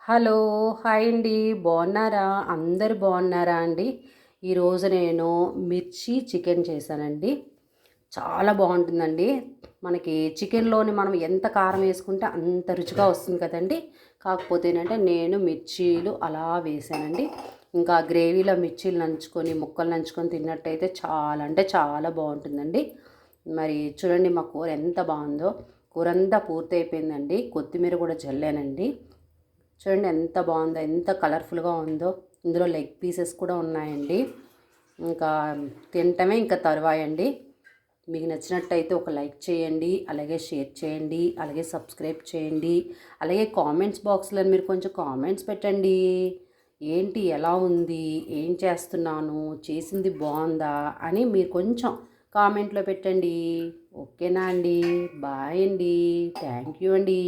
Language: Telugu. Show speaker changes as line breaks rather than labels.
హలో! హాయ్ అండి. బాగున్నారా? అందరూ బాగున్నారా అండి? ఈరోజు నేను మిర్చి చికెన్ చేశానండి. చాలా బాగుంటుందండి. మనకి చికెన్‌లోని మనం ఎంత కారం వేసుకుంటే అంత రుచిగా వస్తుంది కదండీ! కాకపోతే ఏంటంటే నేను మిర్చీలు అలా వేశానండి. ఇంకా గ్రేవీలో మిర్చీలు నంచుకొని, ముక్కలు నంచుకొని తిన్నట్టయితే చాలా అంటే చాలా బాగుంటుందండి. మరి చూడండి మా కూర ఎంత బాగుందో. కూరంతా పూర్తయిపోయిందండి. కొత్తిమీర కూడా జల్లానండి. చూడండి ఎంత బాగుందో, ఎంత కలర్ఫుల్గా ఉందో. ఇందులో లెగ్ పీసెస్ కూడా ఉన్నాయండి. ఇంకా తినటమే ఇంకా తరువాయండి. మీకు నచ్చినట్టయితే ఒక లైక్ చేయండి, అలాగే షేర్ చేయండి, అలాగే సబ్స్క్రైబ్ చేయండి, అలాగే కామెంట్స్ బాక్స్లో మీరు కొంచెం కామెంట్స్ పెట్టండి. ఏంటి, ఎలా ఉంది, ఏం చేస్తున్నాను, చేసింది బాగుందా అని మీరు కొంచెం కామెంట్లో పెట్టండి. ఓకేనా అండి? బాయ్ అండి. థ్యాంక్ యూ అండి.